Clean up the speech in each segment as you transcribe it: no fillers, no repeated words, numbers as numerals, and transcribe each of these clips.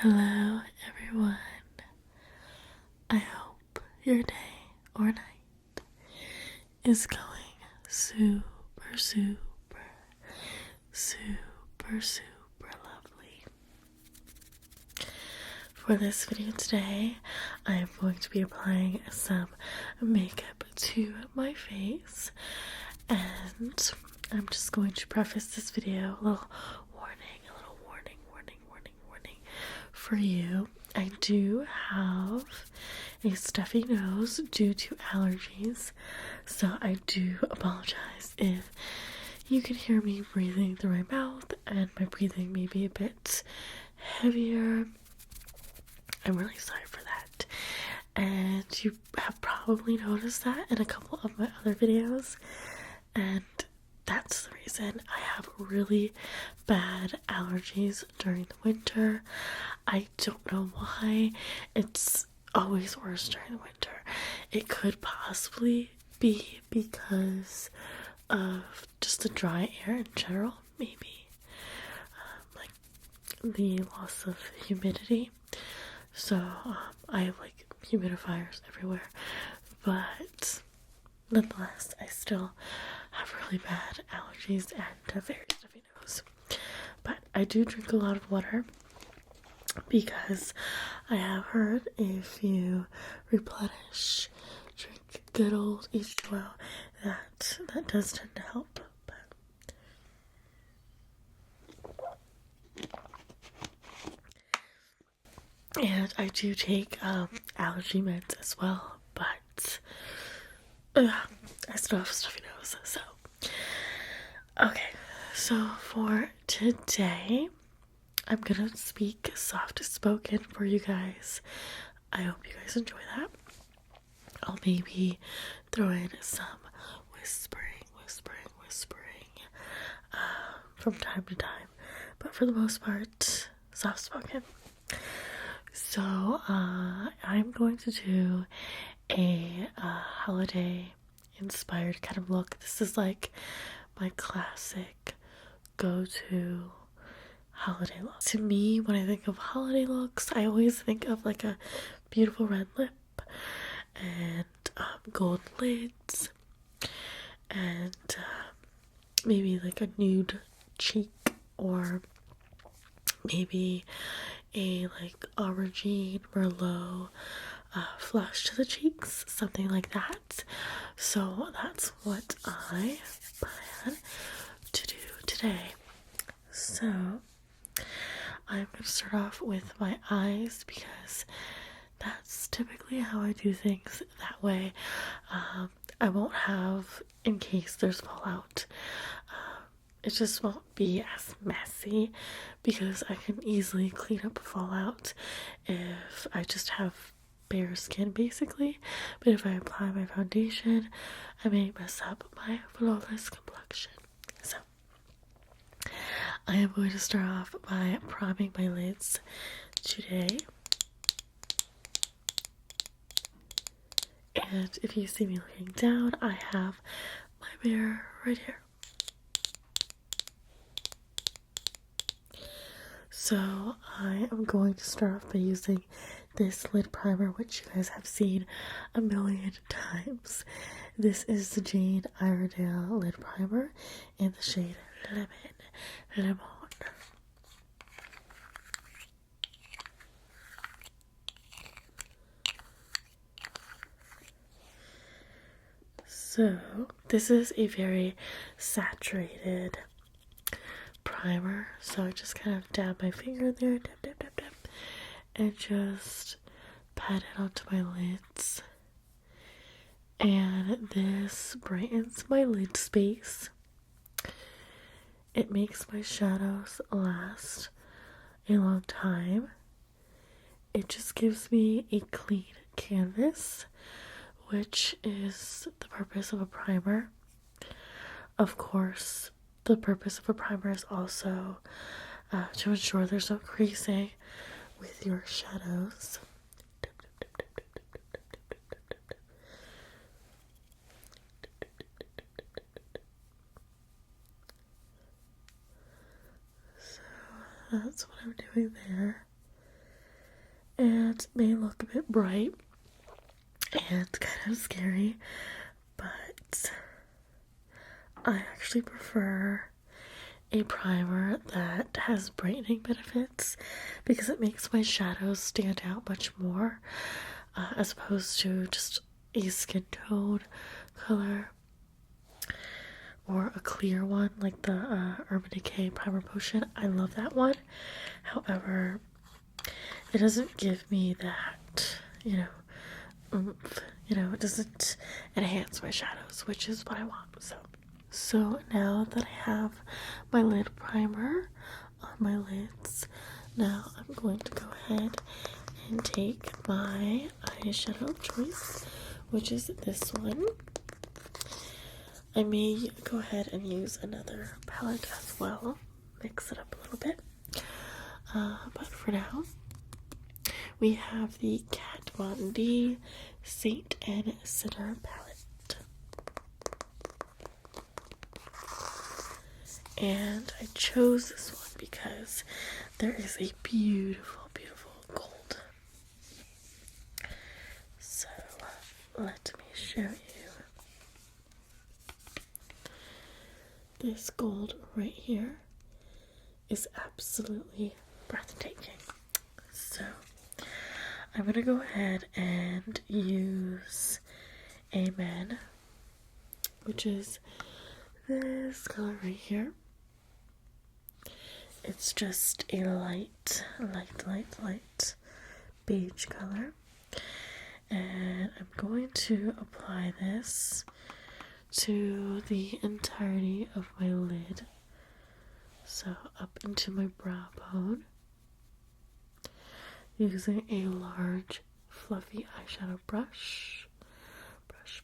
Hello everyone. I hope your day or night is going super lovely. For this video today, I am going to be applying some makeup to my face, and I'm just going to preface this video a little warning for you. I do have a stuffy nose due to allergies, so I do apologize if you can hear me breathing through my mouth and my breathing may be a bit heavier. I'm really sorry for that, and you have probably noticed that in a couple of my other videos, and that's the reason. I have really bad allergies during the winter. I don't know why. It's always worse during the winter. It could possibly be because of just the dry air in general, maybe. Like the loss of humidity. So I have like humidifiers everywhere. But nonetheless, I still have really bad allergies and a very stuffy nose. But I do drink a lot of water because I have heard if you replenish, drink good old H2O, that does tend to help. And I do take allergy meds as well, but I still have a stuffy nose. So okay, so for today I'm gonna speak soft spoken for you guys. I hope you guys enjoy that. I'll maybe throw in some whispering from time to time, but for the most part, soft spoken. So I'm going to do a holiday inspired kind of look. This is like my classic go-to holiday look. To me, when I think of holiday looks, I always think of like a beautiful red lip and gold lids and maybe like a nude cheek, or maybe a like aubergine merlot flush to the cheeks, something like that. So that's what I plan to do today. So I'm going to start off with my eyes because that's typically how I do things. That way I won't have, in case there's fallout, it just won't be as messy because I can easily clean up fallout if I just have bare skin basically. But if I apply my foundation, I may mess up my flawless complexion. So I am going to start off by priming my lids today. And if you see me looking down, I have my mirror right here. So I am going to start off by using this lid primer, which you guys have seen a million times. This is the Jane Iredale lid primer in the shade Lemon. So this is a very saturated primer, so I just kind of dab my finger there, dab, and just pat it onto my lids. And this brightens my lid space. It makes my shadows last a long time. It just gives me a clean canvas, which is the purpose of a primer. Of course, the purpose of a primer is also to ensure there's no creasing with your shadows. So that's what I'm doing there. and may look a bit bright and kind of scary, but I actually prefer a primer that has brightening benefits because it makes my shadows stand out much more, as opposed to just a skin tone color or a clear one like the Urban Decay Primer Potion. I love that one. However, it doesn't give me that, oomph. It doesn't enhance my shadows, which is what I want. So now that I have my lid primer on my lids, now I'm going to go ahead and take my eyeshadow of choice, which is this one. I may go ahead and use another palette as well, mix it up a little bit. But for now, we have the Kat Von D Saint and Sinner palette. And I chose this one because there is a beautiful, beautiful gold. So let me show you. This gold right here is absolutely breathtaking. So I'm going to go ahead and use Amen, which is this color right here. It's just a light beige color. And I'm going to apply this to the entirety of my lid. So up into my brow bone. Using a large fluffy eyeshadow brush. Brush.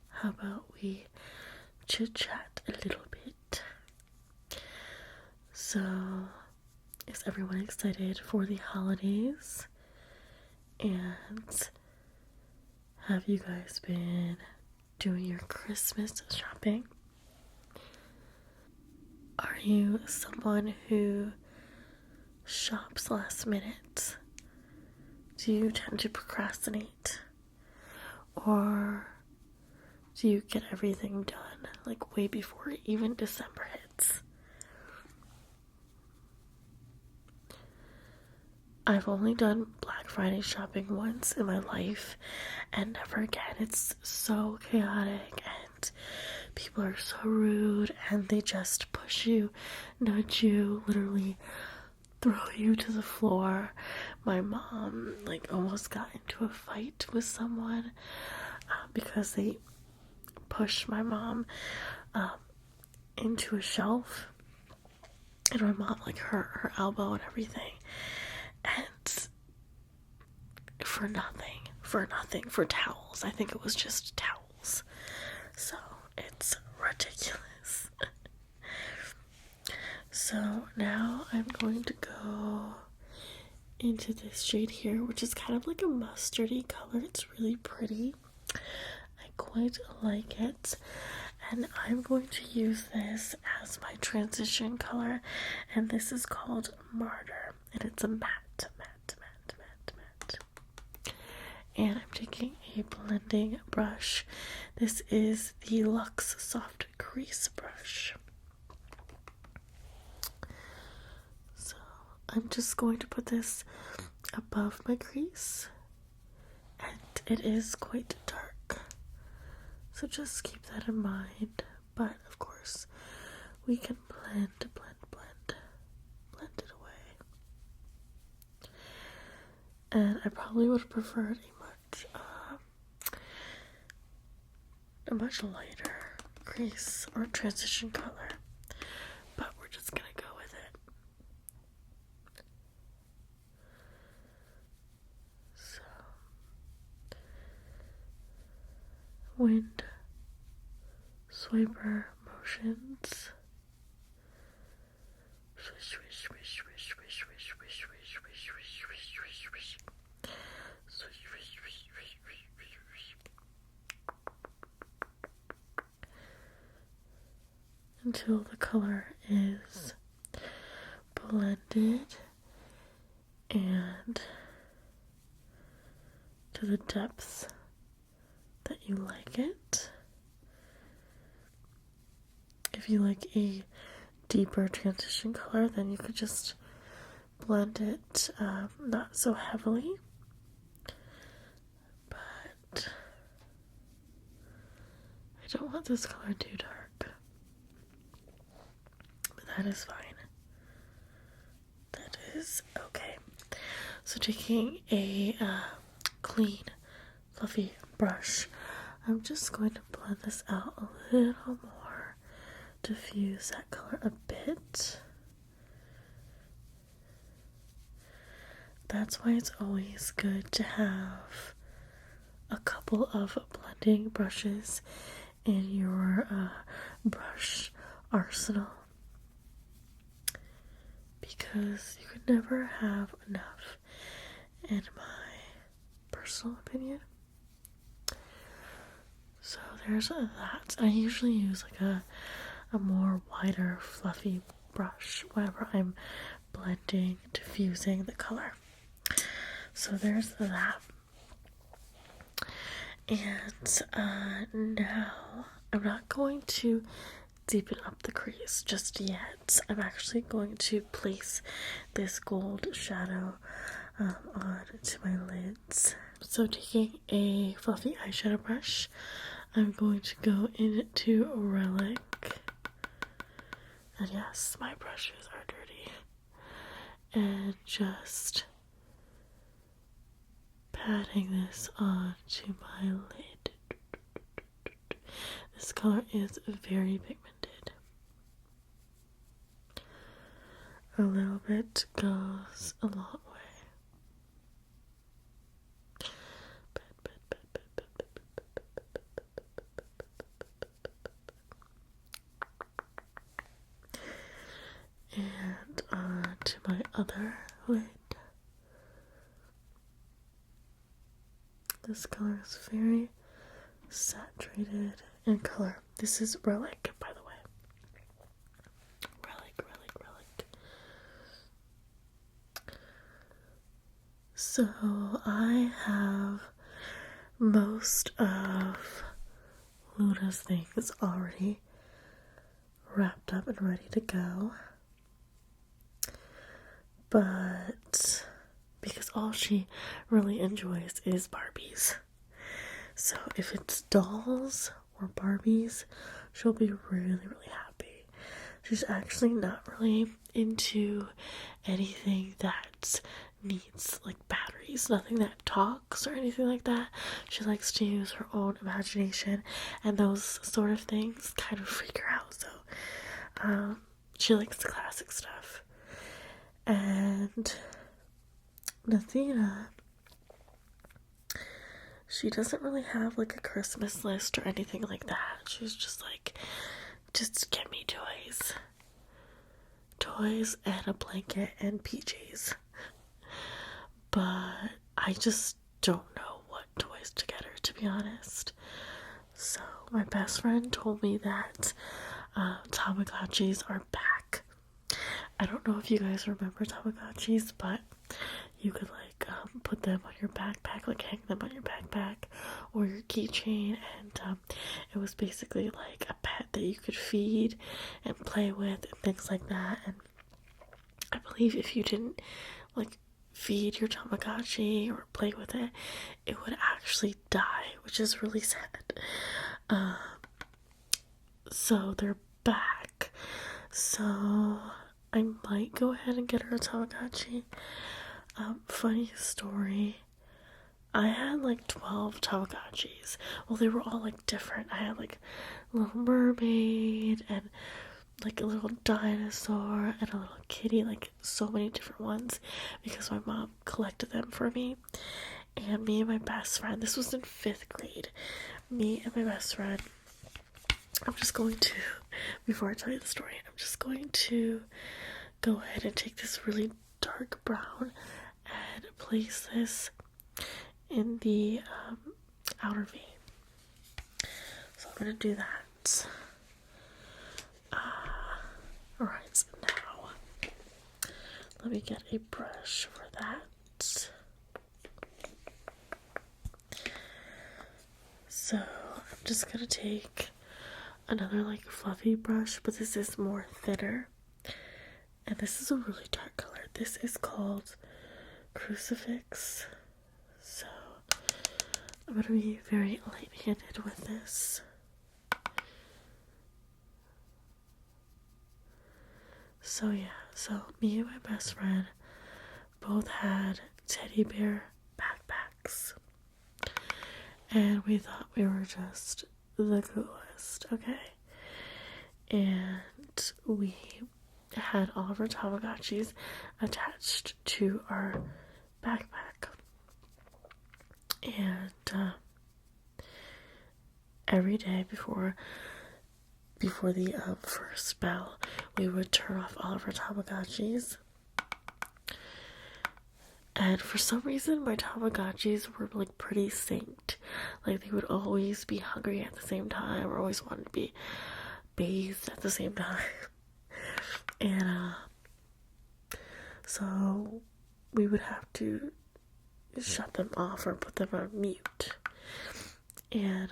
How about we chit chat a little bit? So, is everyone excited for the holidays? And have you guys been doing your Christmas shopping? Are you someone who shops last minute? Do you tend to procrastinate? Or do you get everything done like way before even December hits? I've only done Black Friday shopping once in my life and never again. It's so chaotic and people are so rude and they just push you, nudge you, literally throw you to the floor. My mom almost got into a fight with someone because they pushed my mom into a shelf, and my mom hurt her elbow and everything, and for nothing, for towels. I think it was just towels. So it's ridiculous. So now I'm going to go into this shade here, which is kind of like a mustardy color. It's really pretty. I quite like it. And I'm going to use this as my transition color. And this is called Martyr. And it's a matte. And I'm taking a blending brush. This is the Luxe Soft Crease brush. So I'm just going to put this above my crease. And it is quite dark. So just keep that in mind. But of course, we can blend it away. And I probably would have preferred a much lighter crease or transition color, but we're just gonna go with it. So, wind swiper motions. Swish, swish, swish, swish, swish, swish, swish, swish, swish, swish, swish, swish, swish. until the color is blended and to the depth that you like it. If you like a deeper transition color, then you could just blend it not so heavily. But I don't want this color too dark. But that is fine. That is okay. So taking a clean, fluffy brush, I'm just going to blend this out a little more, diffuse that color a bit. That's why it's always good to have a couple of blending brushes in your brush arsenal, because you could never have enough, in my personal opinion. So there's that. I usually use like a more wider, fluffy brush whenever I'm blending, diffusing the color. So there's that. And now I'm not going to deepen up the crease just yet. I'm actually going to place this gold shadow onto my lids. So taking a fluffy eyeshadow brush, I'm going to go into Relic. And yes, my brushes are dirty. And just patting this onto my lid. This color is very pigmented. A little bit goes a long way. And on to my other lid. This color is very saturated in color. This is Relic, by the way. Relic. So I have most of Luna's things already wrapped up and ready to go. But because all she really enjoys is Barbies. So if it's dolls or Barbies, she'll be really, really happy. She's actually not really into anything that needs like batteries, nothing that talks or anything like that. She likes to use her own imagination, and those sort of things kind of freak her out. So she likes the classic stuff. And Nathina, she doesn't really have like a Christmas list or anything like that. She's just like, just get me toys. Toys and a blanket and PJs. But I just don't know what toys to get her, to be honest. So my best friend told me that Tamagotchis are back. I don't know if you guys remember Tamagotchis, but you could like put them on your backpack, like hang them on your backpack or your keychain, and it was basically like a pet that you could feed and play with and things like that. And I believe if you didn't like feed your Tamagotchi or play with it, it would actually die, which is really sad. So they're back. So I might go ahead and get her a Tamagotchi. Funny story. I had like 12 Tamagotchis. Well, they were all like different. I had like a little mermaid and like a little dinosaur and a little kitty, like so many different ones, because my mom collected them for me. And me and my best friend, this was in 5th grade, me and my best friend, I'm just going to, before I tell you the story, I'm just going to go ahead and take this really dark brown and place this in the outer V. So I'm going to do that. let me get a brush for that. So I'm just gonna take another like fluffy brush, but this is more thinner. And this is a really dark color. This is called Crucifix. So I'm gonna be very light-handed with this. So yeah, so me and my best friend both had teddy bear backpacks. And we thought we were just the coolest, okay? And we had all of our Tamagotchis attached to our backpack. And every day before the first bell, we would turn off all of our Tamagotchis. And for some reason, my Tamagotchis were like pretty synced. Like they would always be hungry at the same time, or always wanted to be bathed at the same time. And so we would have to shut them off or put them on mute. And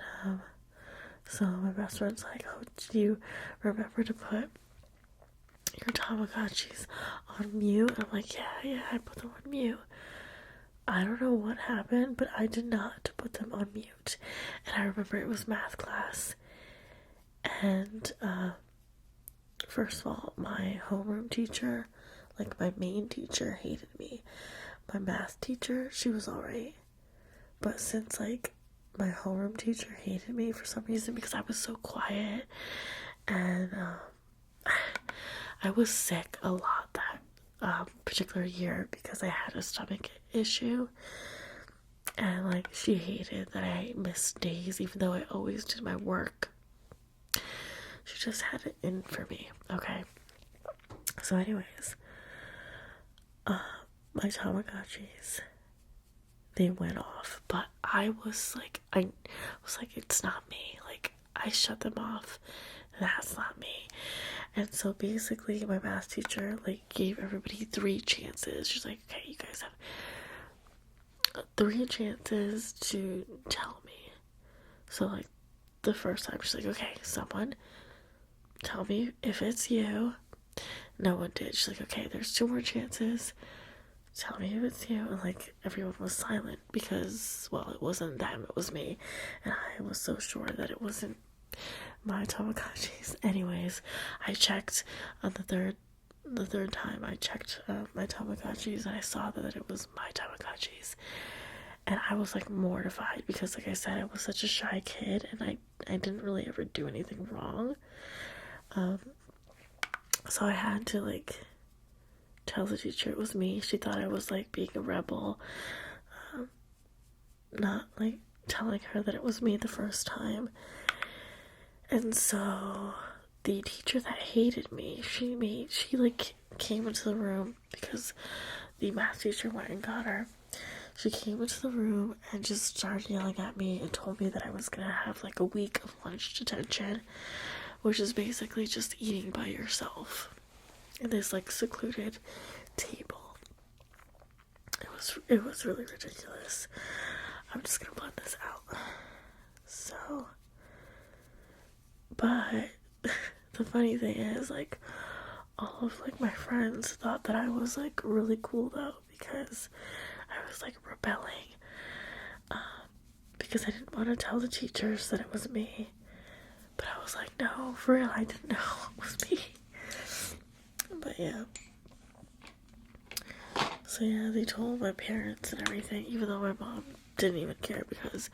so my best friend's like, oh, did you remember to put your Tamagotchis on mute? And I'm like, yeah, I put them on mute. I don't know what happened, but I did not put them on mute. And I remember it was math class. And first of all, my homeroom teacher, like my main teacher, hated me. My math teacher, she was alright. But since like my homeroom teacher hated me for some reason because I was so quiet, and I was sick a lot that particular year because I had a stomach issue, and like she hated that I missed days even though I always did my work. She just had it in for me, okay? So anyways, my Tamagotchis, they went off, but I was like, it's not me. Like, I shut them off. That's not me. And so basically, my math teacher, like, gave everybody 3 chances. She's like, okay, you guys have 3 chances to tell me. So, like, the first time, she's like, okay, someone tell me if it's you. No one did. She's like, okay, there's 2 more chances. Tell me if it's you. And like everyone was silent because, well, it wasn't them, it was me, and I was so sure that it wasn't my Tamagotchis. Anyways, I checked on the third time I checked my Tamagotchis, and I saw that it was my Tamagotchis, and I was like mortified because, like I said, I was such a shy kid, and I didn't really ever do anything wrong. So I had to like tell the teacher it was me. She thought I was like being a rebel, not like telling her that it was me the first time. And so the teacher that hated me, she like came into the room because the math teacher went and got her. She came into the room and just started yelling at me and told me that I was gonna have like a week of lunch detention, which is basically just eating by yourself in this like secluded table. It was really ridiculous. I'm just gonna blend this out. So, but the funny thing is, like, all of like my friends thought that I was like really cool though, because I was like rebelling, because I didn't want to tell the teachers that it was me. But I was like, no, for real, I didn't know it was me. But yeah. So yeah, they told my parents and everything, even though my mom didn't even care because,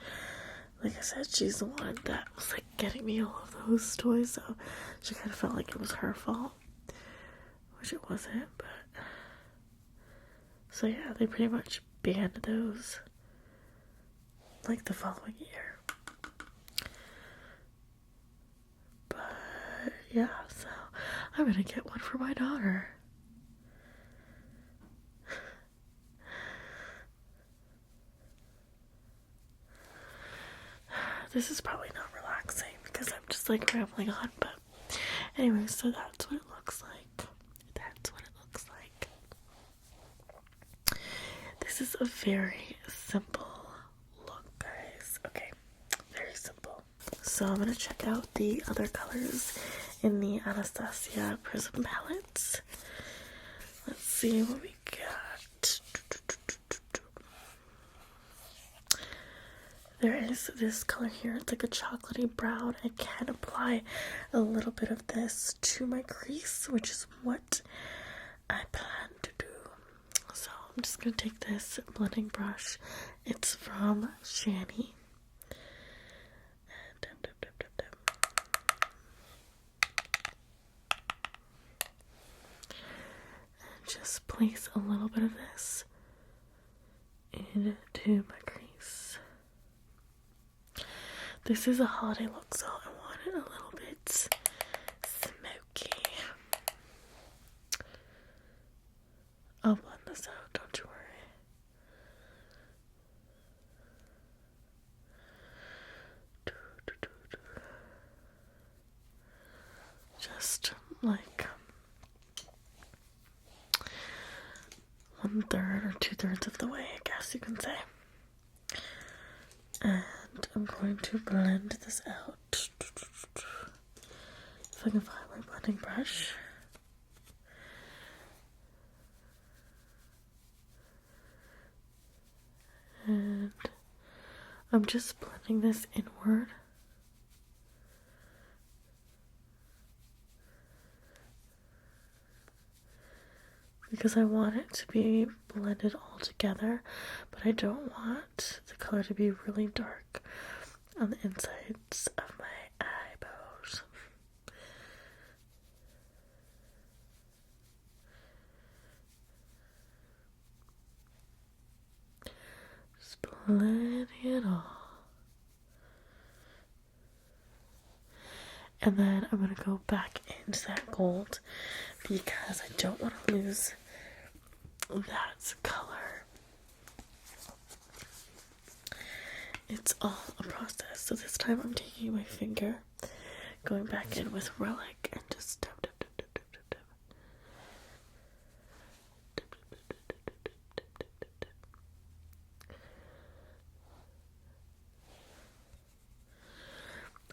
like I said, she's the one that was like getting me all of those toys, so she kind of felt like it was her fault, which it wasn't. But so yeah, they pretty much banned those like the following year. But yeah, so I'm gonna get one for my daughter. This is probably not relaxing because I'm just like rambling on, but anyway, so that's what it looks like. That's what it looks like. a very simple look, guys. Okay, very simple. So I'm gonna check out the other colors in the Anastasia Prism palettes. Let's see what we got. There is this color here. It's like a chocolatey brown. I can apply a little bit of this to my crease, which is what I plan to do. So I'm just going to take this blending brush. It's from Shani. And just place a little bit of this into my crease. This is a holiday look, so I want it a little bit smoky. I'll blend this out, don't you worry. Just like 1/3 or 2/3 of the way, I guess you can say. And I'm going to blend this out. If I can find my blending brush. And I'm just blending this inward. Because I want it to be blended all together, but I don't want the color to be really dark on the insides of my eyebrows. Just blending it all. And then I'm going to go back into that gold because I don't want to lose that color. It's all a process. So this time I'm taking my finger, going back in with Relic, and just tap, tap, tap, tap, tap, tap, tap.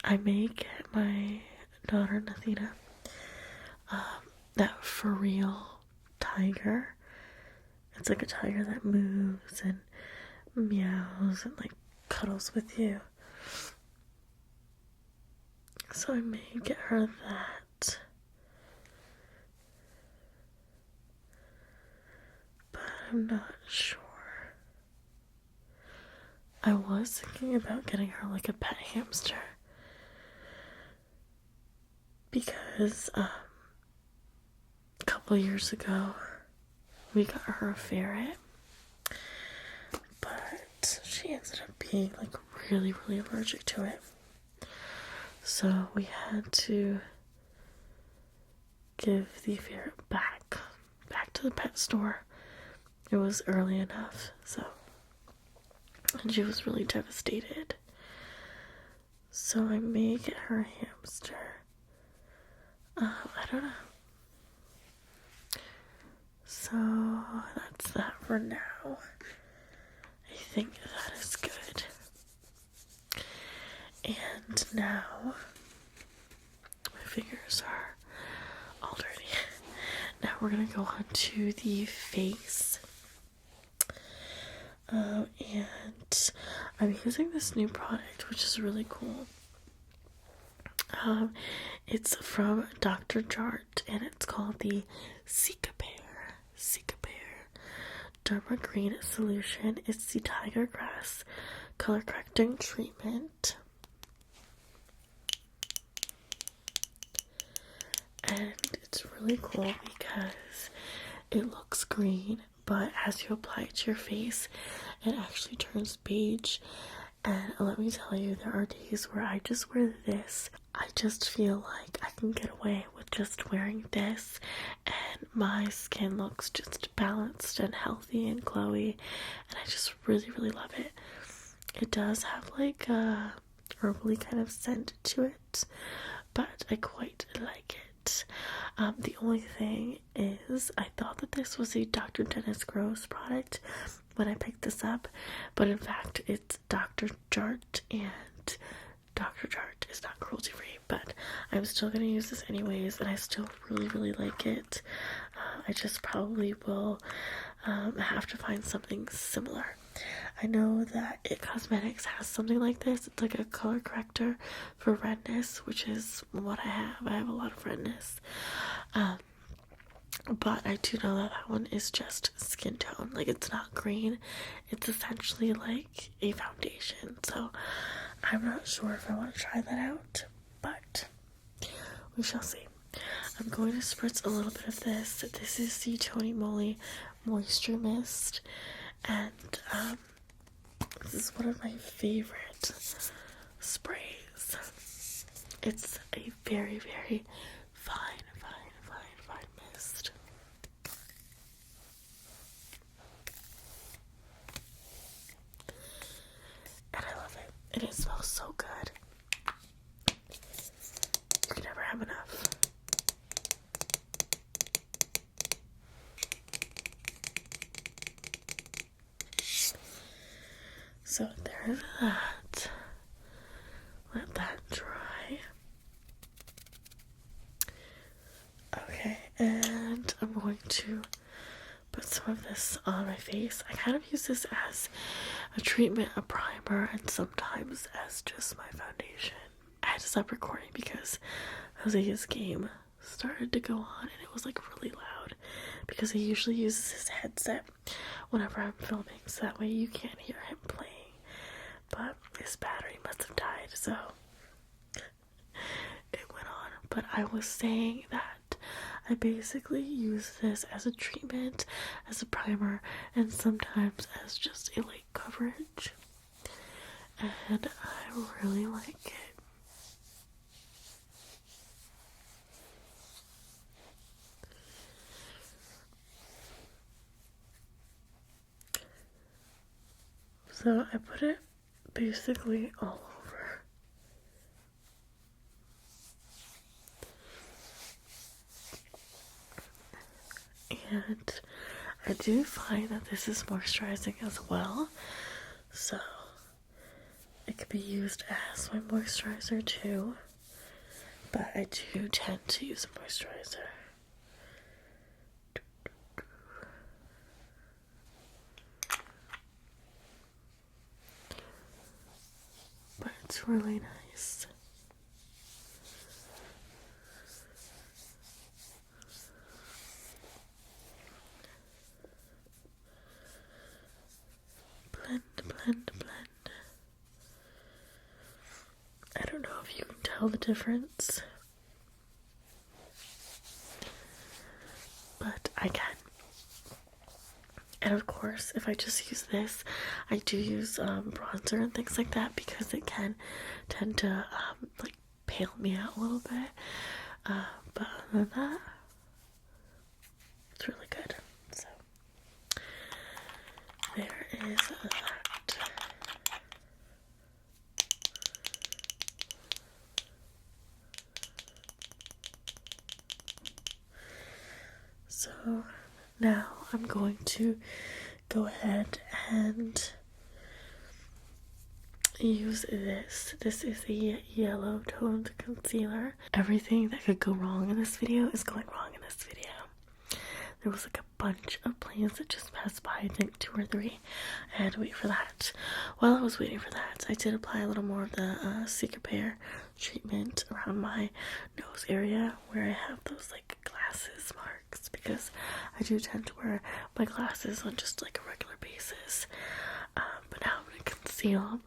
I may get my daughter Nathina that for real tiger. It's like a tiger that moves and meows and like cuddles with you. So I may get her that. But I'm not sure. I was thinking about getting her like a pet hamster. Because a couple years ago we got her a ferret, but she ended up being like really allergic to it, so we had to give the ferret back to the pet store. It was early enough, so, and she was really devastated. So I may get her a hamster. I don't know. So that's that for now. I think that is good. And now my fingers are all dirty. Now we're gonna go on to the face. And I'm using this new product, which is really cool. It's from Dr. Jart, and it's called the Cicapair Derma Green Solution. It's the Tiger Grass Color Correcting Treatment. And it's really cool because it looks green, but as you apply it to your face, it actually turns beige. And let me tell you, there are days where I just wear this. I just feel like I can get away with just wearing this, and my skin looks just balanced and healthy and glowy, and I just really love it. It does have like a herbally kind of scent to it, but I quite like it. The only thing is, I thought that this was a Dr. Dennis Gross product, when I picked this up, but in fact it's Dr. Jart, and Dr. Jart is not cruelty free, but I'm still gonna use this anyways, and I still really like it. I just probably will have to find something similar. I know that It Cosmetics has something like this. It's like a color corrector for redness, which is what I have. I have a lot of redness. But I do know that that one is just skin tone. Like, it's not green. It's essentially like a foundation. So I'm not sure if I want to try that out, but we shall see. I'm going to spritz a little bit of this. This is the Tony Moly Moisture Mist, and this is one of my favorite sprays. It's a very fine mist. And I love it. And it smells so good. You can never have enough. So there's that. Let that dry. Okay, and I'm going to put some of this on my face. I kind of use this as a treatment, a primer, and sometimes as just my foundation. I had to stop recording because Jose's game started to go on, and it was like really loud because he usually uses his headset whenever I'm filming, so that way you can't hear him playing. But his battery must have died, so it went on. But I was saying that I basically use this as a treatment, as a primer, and sometimes as just a light coverage. And I really like it. So I put it basically all over. And I do find that this is moisturizing as well, so it could be used as my moisturizer too, but I do tend to use a moisturizer. But it's really nice. Blend. I don't know if you can tell the difference, but I can. And of course, if I just use this, I do use bronzer and things like that because it can tend to like pale me out a little bit. But other than that, it's really good. So there is that. So now I'm going to go ahead and use this. This is a yellow toned concealer. Everything that could go wrong in this video is going wrong in this video. There was like a bunch of planes that just passed by, I think 2 or 3. I had to wait for that. While I was waiting for that, I did apply a little more of the Secret Pear treatment around my nose area where I have those like glasses marks, because I do tend to wear my glasses on just like a regular basis. But now I'm going to conceal.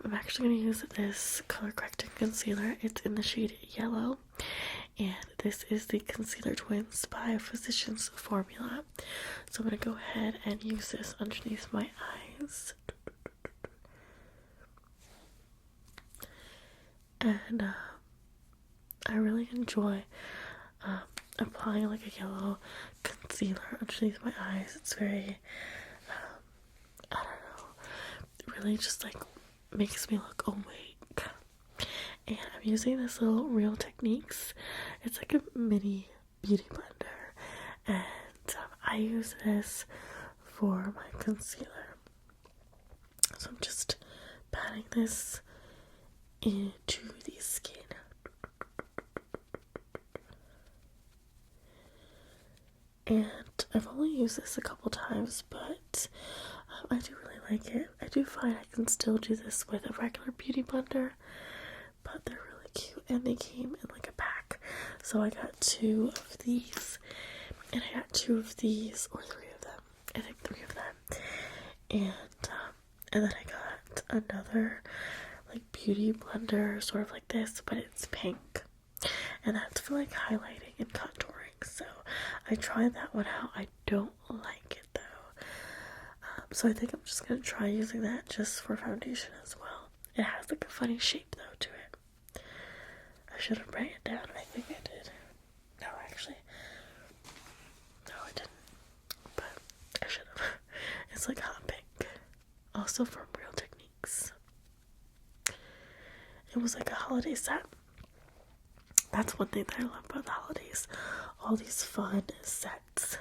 I'm actually going to use this color correcting concealer. It's in the shade Yellow, and this is the Concealer Twins by Physicians Formula. So I'm going to go ahead and use this underneath my eyes. And I really enjoy applying like a yellow concealer underneath my eyes. It's very, I don't know, it really just like makes me look awake. And I'm using this little Real Techniques. It's like a mini beauty blender, and I use this for my concealer. So I'm just patting this into the skin. And I've only used this a couple times, but I do really like it. I do find I can still do this with a regular beauty blender, but they're really cute, and they came in like a pack. So I got 2 of these, and I got 2 of these, or 3 of them. I think 3 of them. And then I got another like beauty blender, sort of like this, but it's pink, and that's for like highlighting and contouring. So I tried that one out. I don't like it though. So I think I'm just gonna try using that just for foundation as well. It has like a funny shape though to it. I should have written it down. I think I did. No, actually. No, I didn't. But I should have. It's like hot pink. Also from Real Techniques. It was like a holiday set. That's one thing that I love about the holidays. All these fun sets.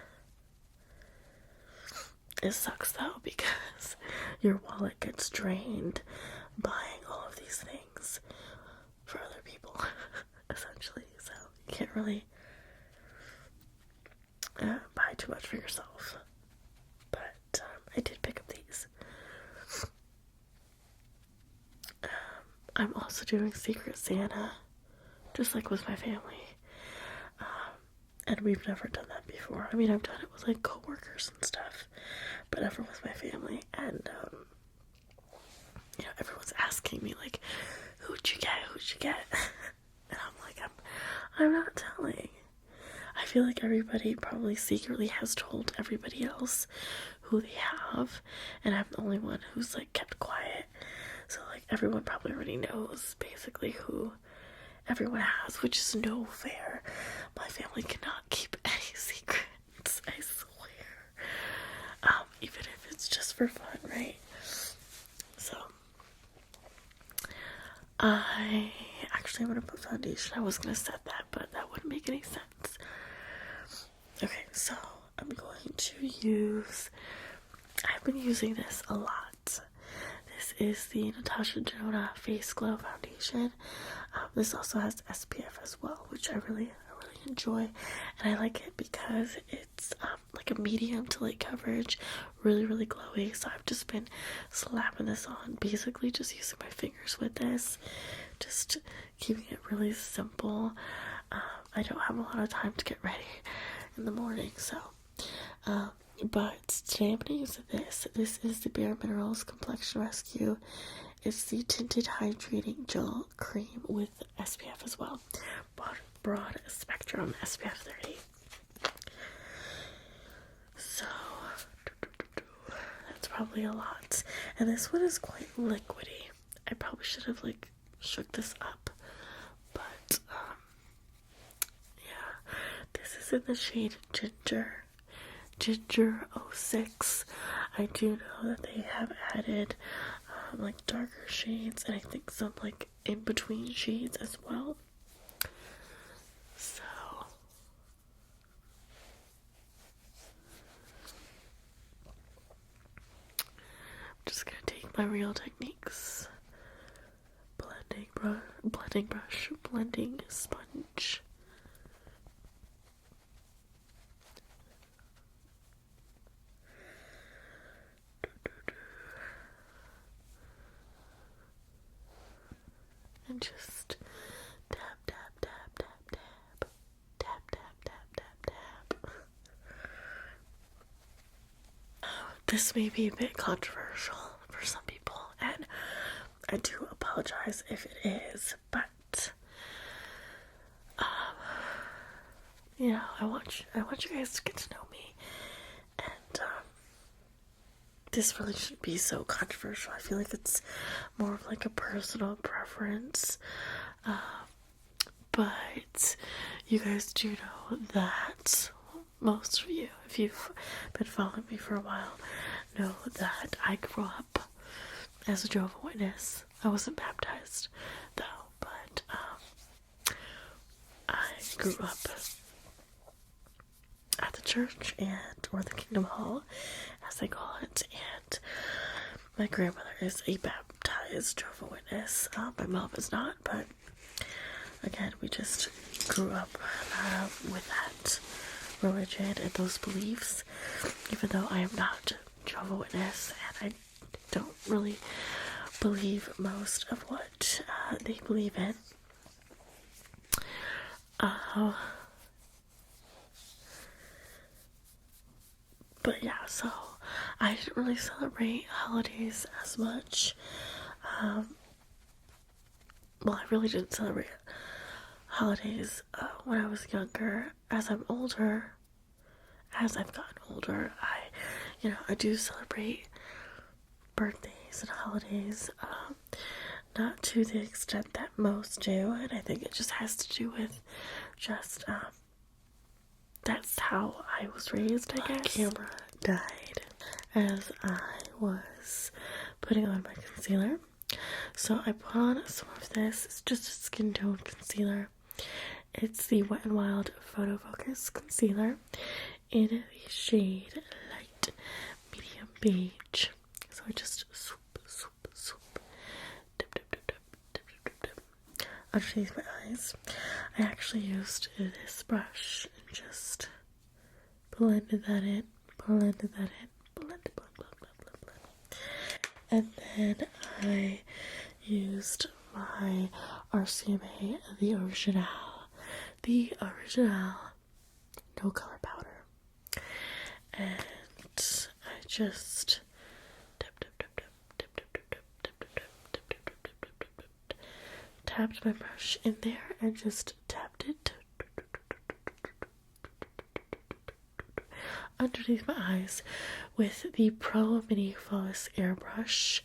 It sucks though because your wallet gets drained buying all of these things for other people, essentially. So you can't really buy too much for yourself. But I did pick up these. I'm also doing Secret Santa, just like with my family. And we've never done that before. I mean, I've done it with like coworkers and stuff, but never with my family. And you know, everyone's asking me like, "Who'd you get? Who'd you get?" And I'm like, I'm not telling. I feel like everybody probably secretly has told everybody else who they have, and I'm the only one who's like kept quiet. So like everyone probably already knows basically who everyone has, which is no fair. My family cannot keep any secrets, I swear. Even if it's just for fun, right? So I actually want to put foundation. I was gonna set that, but that wouldn't make any sense. Okay, so I'm going to use, I've been using this a lot. This is the Natasha Denona Face Glow Foundation. This also has SPF as well, which I really enjoy, and I like it because it's like a medium to light coverage, really glowy. So I've just been slapping this on, basically just using my fingers with this, just keeping it really simple. I don't have a lot of time to get ready in the morning, so but today I'm going to use this. This is the Bare Minerals Complexion Rescue. It's the Tinted Hydrating Gel Cream with SPF as well. Broad spectrum SPF 30. So, that's probably a lot. And this one is quite liquidy. I probably should have, like, shook this up. But, yeah. This is in the shade Ginger 06. I do know that they have added like darker shades, and I think some like in between shades as well. So I'm just gonna take my Real Techniques blending brush, blending sponge. And just tap. This may be a bit controversial for some people, and I do apologize if it is, but you know, I want you guys to get to know me, and this really shouldn't be so controversial. I feel like it's more of like a personal preference, but you guys do know that most of you, if you've been following me for a while, know that I grew up as a Jehovah's Witness. I wasn't baptized though, but I grew up at the church or the Kingdom Hall as they call it, and my grandmother is a baptized Jehovah's Witness. My mom is not, but again, we just grew up with that religion and those beliefs, even though I am not Jehovah's Witness, and I don't really believe most of what they believe in. But yeah, so I didn't really celebrate holidays as much. Well, I really didn't celebrate holidays when I was younger. As I've gotten older, I do celebrate birthdays and holidays, not to the extent that most do, and I think it just has to do with just, that's how I was raised, I guess. My camera died as I was putting on my concealer, so I put on some of this. It's just a skin tone concealer. It's the Wet n Wild Photo Focus Concealer in the shade Light Medium Beige. So I just swoop, dip, underneath my eyes. I actually used this brush and just blended that in. And then I used my RCMA, the original no color powder, and I just tapped my brush in there and just tapped it underneath my eyes with the Pro Mini Flawless Airbrush.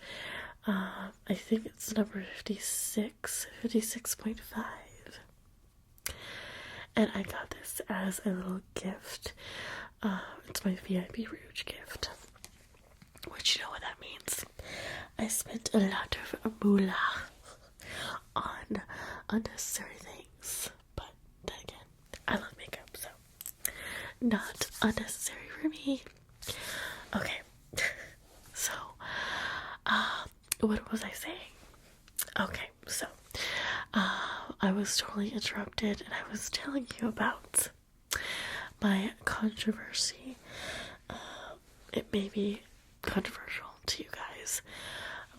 I think it's number 56.5. And I got this as a little gift. It's my VIP Rouge gift. Which, you know what that means. I spent a lot of moolah on unnecessary things. But then again, I love makeup, so not unnecessary for me. Okay. So, what was I saying? Okay, so I was totally interrupted, and I was telling you about my controversy. It may be controversial to you guys,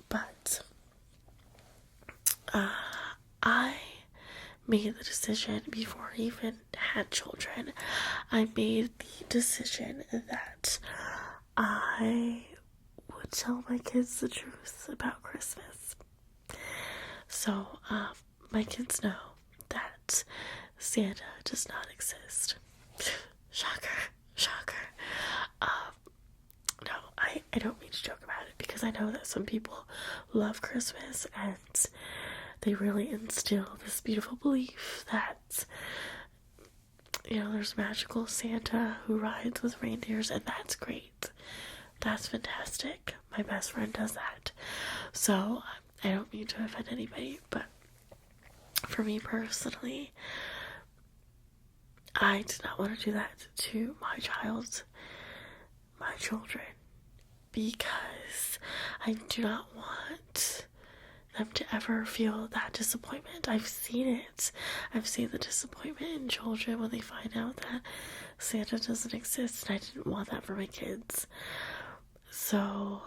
but I made the decision before I even had children. I made the decision that I would tell my kids the truth about Christmas. So, my kids know that Santa does not exist. Shocker. No, I don't mean to joke about it, because I know that some people love Christmas and they really instill this beautiful belief that, there's magical Santa who rides with reindeers, and that's great. That's fantastic. My best friend does that. So, I don't mean to offend anybody, but for me personally, I did not want to do that to my children, because I do not want them to ever feel that disappointment. I've seen it. I've seen the disappointment in children when they find out that Santa doesn't exist, and I didn't want that for my kids. So,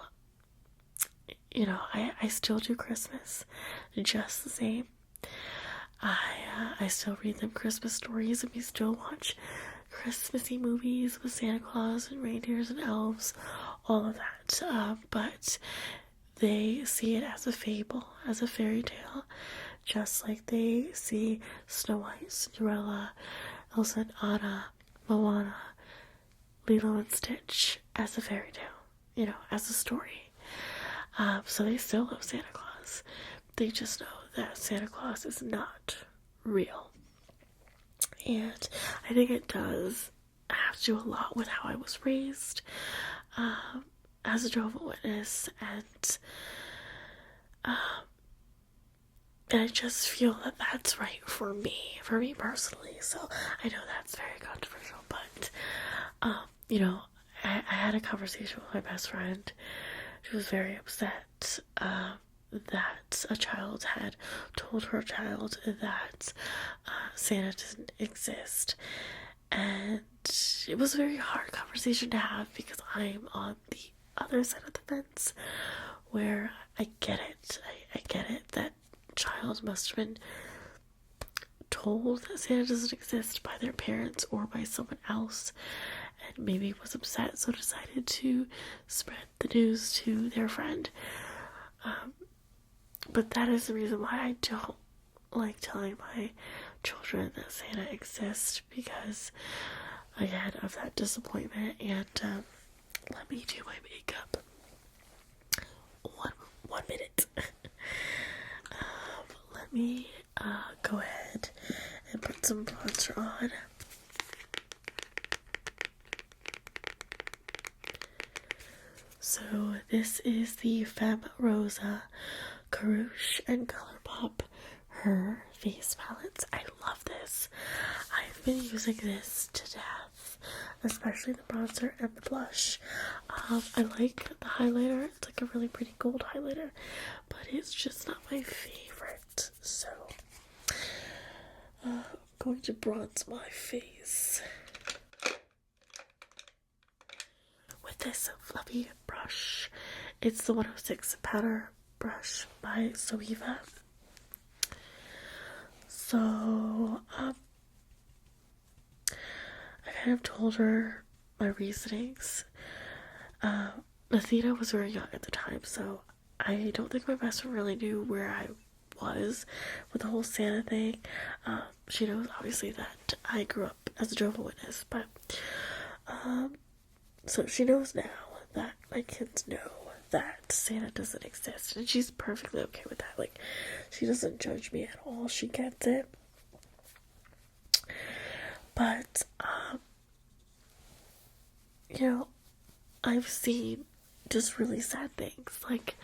I still do Christmas just the same. I still read them Christmas stories, and we still watch Christmassy movies with Santa Claus and reindeers and elves, all of that. But they see it as a fable, as a fairy tale, just like they see Snow White, Cinderella, Elsa and Anna, Moana, Lilo and Stitch as a fairy tale, as a story. So they still love Santa Claus. They just know that Santa Claus is not real. And I think it does have to do a lot with how I was raised as a Jehovah's Witness, and I just feel that that's right for me personally. So I know that's very controversial, but I had a conversation with my best friend. She was very upset that a child had told her child that Santa didn't exist. And it was a very hard conversation to have because I'm on the other side of the fence where I get it. I get it that child must have been told that Santa doesn't exist by their parents or by someone else, and maybe was upset, so decided to spread the news to their friend. But that is the reason why I don't like telling my children that Santa exists, because, again, of that disappointment. And let me do my makeup. One minute. Let me go ahead and put some bronzer on. So this is the Femme Rosa Carouche and Colourpop Her face palettes. I love this. I've been using this to death, especially the bronzer and the blush. I like the highlighter. It's like a really pretty gold highlighter, but it's just not my favorite. So I'm going to bronze my face with this fluffy brush. It's the 106 powder brush by Soeva. So I kind of told her my reasonings. Athena was very young at the time, so I don't think my best friend really knew where I was with the whole Santa thing. She knows obviously that I grew up as a Jehovah's Witness, but so she knows now that my kids know that Santa doesn't exist, and she's perfectly okay with that. Like, she doesn't judge me at all. She gets it. But you know, I've seen just really sad things, like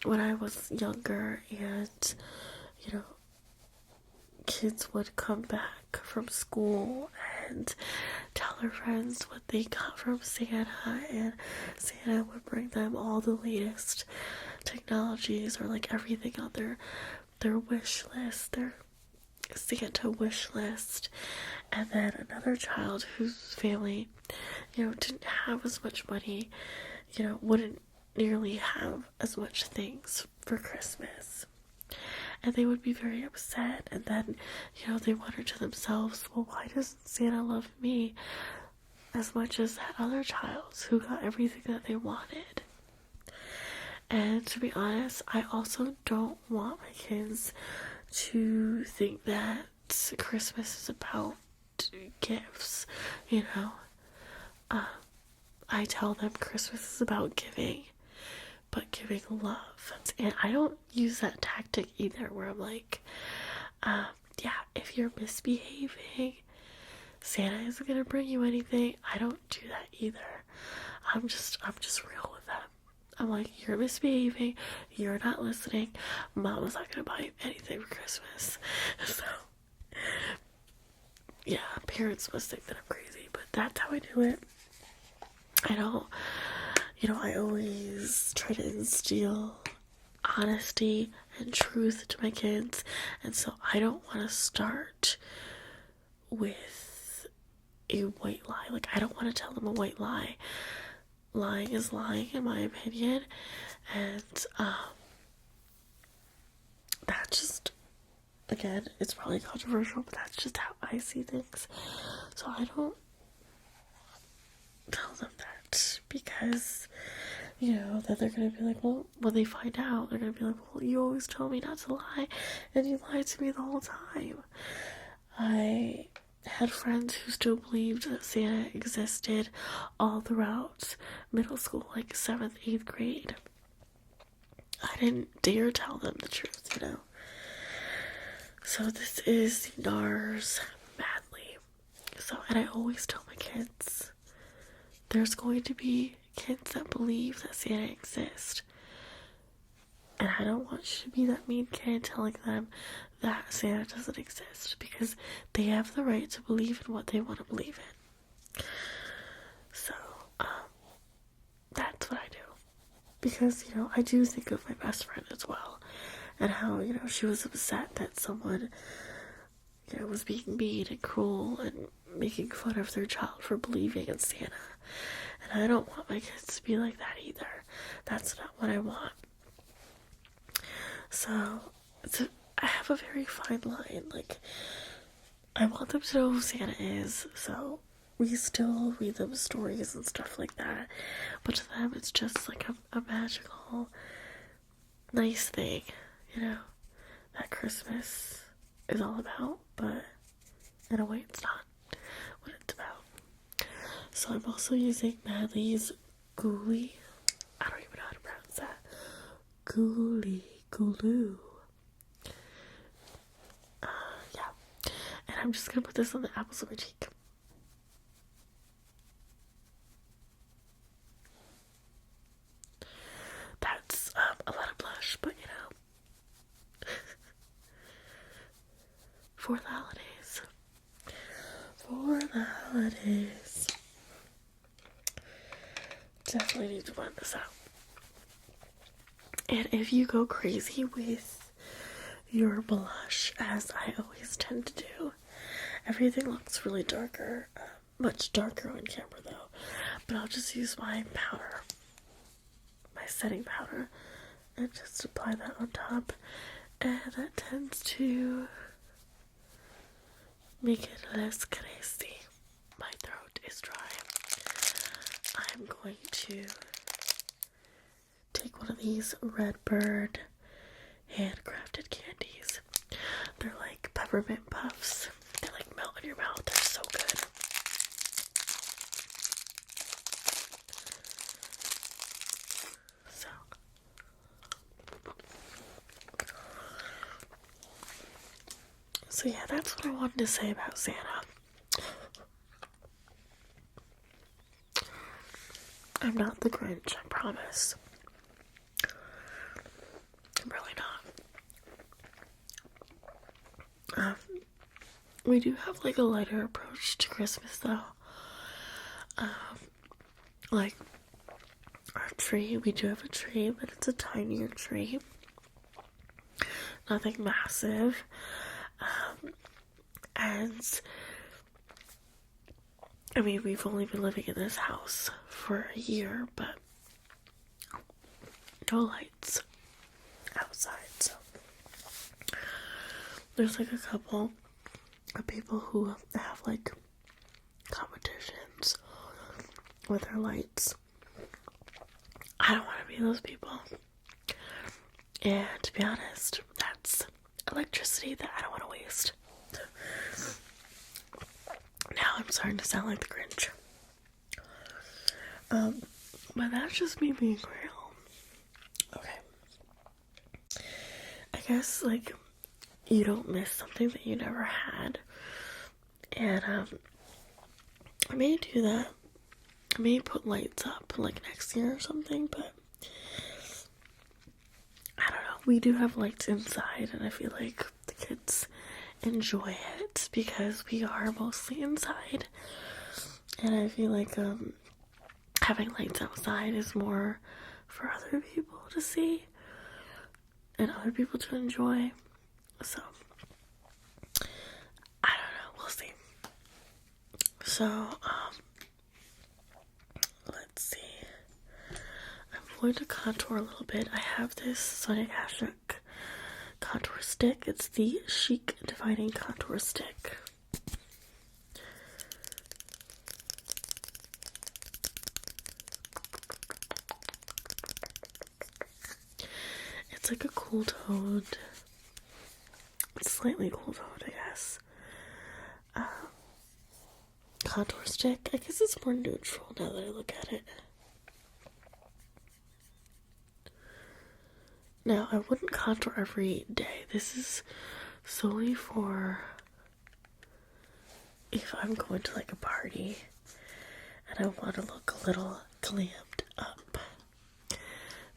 when I was younger, and you know, kids would come back from school and tell their friends what they got from Santa, and Santa would bring them all the latest technologies, or like everything on their wish list, their Santa wish list. And then another child whose family, you know, didn't have as much money, you know, wouldn't nearly have as much things for Christmas. And they would be very upset, and then, you know, they wonder to themselves, well, why doesn't Santa love me as much as that other child who got everything that they wanted? And to be honest, I also don't want my kids to think that Christmas is about gifts, you know. I tell them Christmas is about giving, but giving love. And I don't use that tactic either, where I'm like, yeah, if you're misbehaving, Santa isn't gonna bring you anything. I don't do that either. I'm just real with them. I'm like, you're misbehaving, you're not listening, Mama's not gonna buy you anything for Christmas. So yeah, parents must think that I'm crazy, but that's how I do it. I don't, you know, I always try to instill honesty and truth to my kids, and so I don't want to start with a white lie. Like, I don't want to tell them a white lie. Lying is lying, in my opinion, and that just, again, it's probably controversial, but that's just how I see things. So I don't tell them that, because, you know, that they're gonna be like, well, when they find out, they're gonna be like, well, you always told me not to lie, and you lied to me the whole time. I had friends who still believed that Santa existed all throughout middle school, like 7th, 8th grade. I didn't dare tell them the truth, you know. So this is the NARS Madly. So, and I always tell my kids, there's going to be kids that believe that Santa exists. And I don't want you to be that mean kid telling them that Santa doesn't exist, because they have the right to believe in what they want to believe in. So, because, you know, I do think of my best friend as well, and how, you know, she was upset that someone, you know, was being mean and cruel and making fun of their child for believing in Santa. And I don't want my kids to be like that either. That's not what I want. So, I have a very fine line. Like, I want them to know who Santa is, so we still read them stories and stuff like that. But to them, it's just like a magical, nice thing, you know, that Christmas is all about, but in a way it's not what it's about. So I'm also using Madly's Ghoulie. I don't even know how to pronounce that. Glue. Yeah. And I'm just gonna put this on the apples of my cheek. That's a lot of blush, but you know. For the holidays. Definitely need to blend this out. And if you go crazy with your blush, as I always tend to do, everything looks really darker, much darker on camera though, but I'll just use my powder, my setting powder, and just apply that on top, and that tends to make it less crazy. My throat is dry. I'm going to take one of these Redbird handcrafted candies. They're like peppermint puffs. They like melt in your mouth. They're so good. So yeah, that's what I wanted to say about Santa. I'm not the Grinch, I promise. I'm really not. We do have like a lighter approach to Christmas though. Like our tree, we do have a tree, but it's a tinier tree. Nothing massive. And I mean, we've only been living in this house for a year, but no lights outside, so there's like a couple of people who have like competitions with their lights. I don't want to be those people, and to be honest, that's electricity that I don't want to waste. Now I'm starting to sound like the Grinch. But that's just me being real. Okay. I guess, like, you don't miss something that you never had. And, I may do that. I may put lights up, like, next year or something, but I don't know. We do have lights inside, and I feel like the kids enjoy it because we are mostly inside, and I feel like having lights outside is more for other people to see and other people to enjoy. So I don't know, we'll see. So let's see, I'm going to contour a little bit. I have this Sonic Hashtag contour stick. It's the Chic Defining Contour Stick. It's like a cool toned, slightly cool toned, I guess, contour stick. I guess it's more neutral now that I look at it. Now, I wouldn't contour every day. This is solely for if I'm going to like a party and I want to look a little glammed up,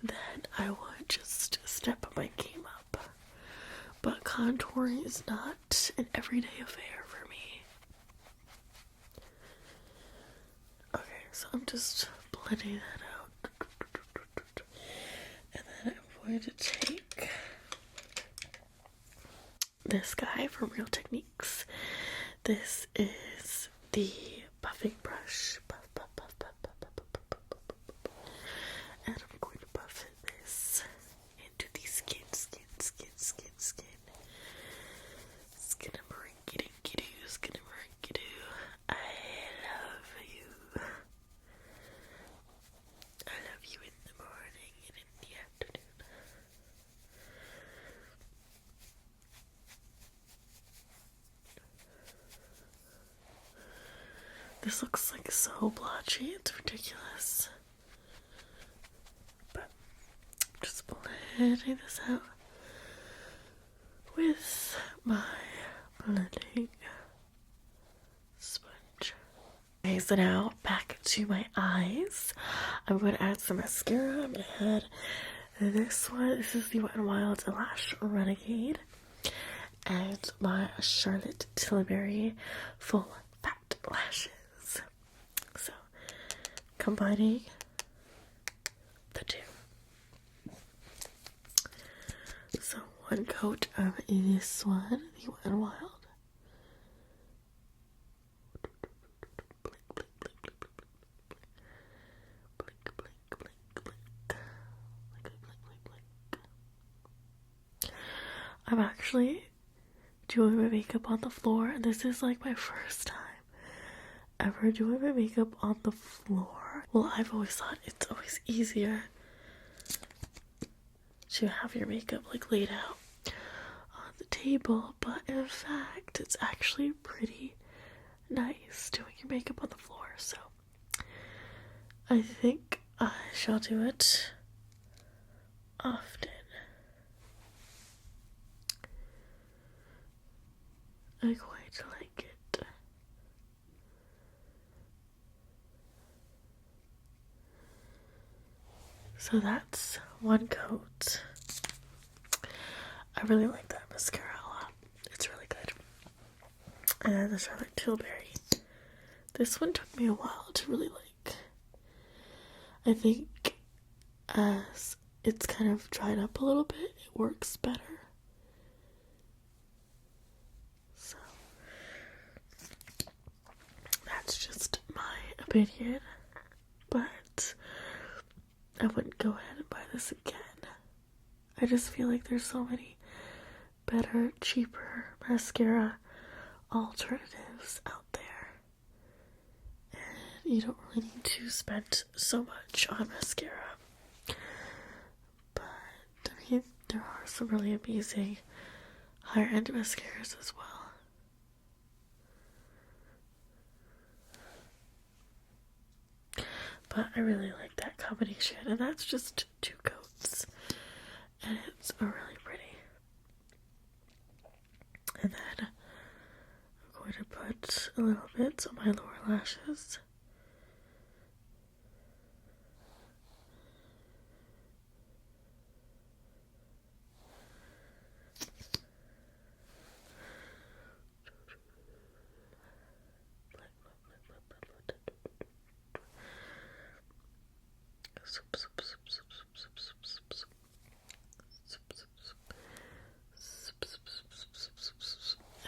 then I would just step my game up. But contouring is not an everyday affair for me. Okay, so I'm just blending that out. going to take this guy from Real Techniques. This is the buffing brush. Buff, buff, buff, buff, buff, buff, buff, buff, buff, buff. And I'm going to buff this into the skin. Skin-a-marinky-dinky-doo, skin-a-marinky-doo. I love you. I love you in the morning and in the afternoon. This looks like so blotchy, it's ridiculous. But I'm just blending this out with my blending sponge. Okay, so now back to my eyes. I'm going to add some mascara. I'm going to add this one. This is the Wet n Wild Lash Renegade. And my Charlotte Tilbury Full Fat Lashes. So, combining the two. So, one coat of this one, the Wet n Wild. I'm actually doing my makeup on the floor. This is like my first time ever doing my makeup on the floor. Well, I've always thought it's always easier to have your makeup like laid out on the table, but in fact it's actually pretty nice doing your makeup on the floor. So I think I shall do it often. I quite like it. So that's one coat. I really like that mascara a lot. It's really good. And then the Charlotte Tilbury. This one took me a while to really like. I think as it's kind of dried up a little bit, it works better. So that's just my opinion. But I wouldn't go ahead and buy this again. I just feel like there's so many better, cheaper mascara alternatives out there. And you don't really need to spend so much on mascara. But, I mean, there are some really amazing higher-end mascaras as well. But I really like that combination, and that's just 2 coats, and it's really pretty. And then I'm going to put a little bit on my lower lashes.